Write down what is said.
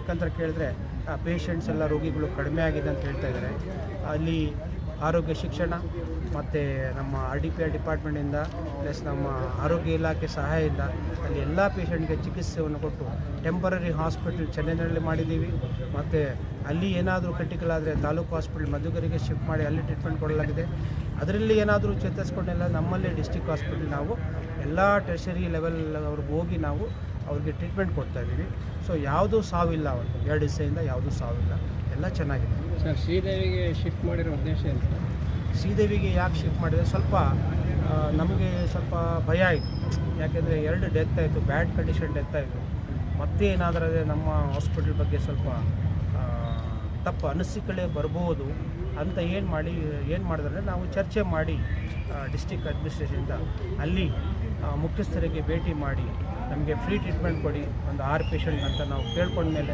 ಯಾಕಂತ ಕೇಳಿದ್ರೆ ಪೇಷಂಟ್ಸ್ ಎಲ್ಲ ರೋಗಿಗಳು ಕಡಿಮೆ ಆಗಿದೆ ಅಂತ ಹೇಳ್ತಾ ಇದ್ದಾರೆ. ಅಲ್ಲಿ ಆರೋಗ್ಯ ಶಿಕ್ಷಣ ಮತ್ತು ನಮ್ಮ RDPI ಡಿಪಾರ್ಟ್ಮೆಂಟಿಂದ ಪ್ಲಸ್ ನಮ್ಮ ಆರೋಗ್ಯ ಇಲಾಖೆ ಸಹಾಯದಿಂದ ಅಲ್ಲಿ ಎಲ್ಲ ಪೇಷಂಟ್ಗೆ ಚಿಕಿತ್ಸೆಯನ್ನು ಕೊಟ್ಟು ಟೆಂಪರರಿ ಹಾಸ್ಪಿಟಲ್ ಚೆನ್ನೈನಲ್ಲಿ ಮಾಡಿದ್ದೀವಿ. ಮತ್ತು ಅಲ್ಲಿ ಏನಾದರೂ ಕ್ರಿಟಿಕಲ್ ಆದರೆ ತಾಲೂಕು ಹಾಸ್ಪಿಟಲ್ ಮಧುಗಿರಿಗೆ ಶಿಫ್ಟ್ ಮಾಡಿ ಅಲ್ಲಿ ಟ್ರೀಟ್ಮೆಂಟ್ ಕೊಡಲಾಗಿದೆ. ಅದರಲ್ಲಿ ಏನಾದರೂ ಚೇತರಿಸ್ಕೊಂಡೆಲ್ಲ ನಮ್ಮಲ್ಲಿ ಡಿಸ್ಟ್ರಿಕ್ಟ್ ಹಾಸ್ಪಿಟಲ್ ನಾವು ಎಲ್ಲ ಟೆರ್ಷರಿ ಲೆವೆಲ್ ಅವ್ರಿಗೆ ಹೋಗಿ ನಾವು ಅವ್ರಿಗೆ ಟ್ರೀಟ್ಮೆಂಟ್ ಕೊಡ್ತಾಯಿದ್ದೀವಿ. ಸೊ ಯಾವುದೂ ಸಾವಿಲ್ಲ, ಅವತ್ತು 2 ದಿವಸದಿಂದ ಯಾವುದೂ ಸಾವಿಲ್ಲ, ಎಲ್ಲ ಚೆನ್ನಾಗಿದೆ. ಸರ್, ಶ್ರೀದೇವಿಗೆ ಶಿಫ್ಟ್ ಮಾಡಿರೋ ಉದ್ದೇಶ ಏನು? ಶ್ರೀದೇವಿಗೆ ಯಾಕೆ ಶಿಫ್ಟ್ ಮಾಡಿದರೆ ಸ್ವಲ್ಪ ನಮಗೆ ಸ್ವಲ್ಪ ಭಯ ಆಯಿತು. ಯಾಕೆಂದರೆ 2 ಡೆತ್ ಆಯಿತು, ಬ್ಯಾಡ್ ಕಂಡೀಷನ್ ಡೆತ್ ಆಯಿತು. ಮತ್ತೆ ಏನಾದರೂ ನಮ್ಮ ಹಾಸ್ಪಿಟಲ್ ಬಗ್ಗೆ ಸ್ವಲ್ಪ ತಪ್ಪು ಅನಿಸಿಕೆ ಬರ್ಬೋದು ಅಂತ ಏನು ಮಾಡಿದ್ರೆ ನಾವು ಚರ್ಚೆ ಮಾಡಿ ಡಿಸ್ಟ್ರಿಕ್ಟ್ ಅಡ್ಮಿನಿಸ್ಟ್ರೇಷನಿಂದ ಅಲ್ಲಿ ಮುಖ್ಯಸ್ಥರಿಗೆ ಭೇಟಿ ಮಾಡಿ ನಮಗೆ ಫ್ರೀ ಟ್ರೀಟ್ಮೆಂಟ್ ಕೊಡಿ, ಒಂದು 6 ಪೇಷಂಟ್ ಅಂತ ನಾವು ಕೇಳ್ಕೊಂಡ್ಮೇಲೆ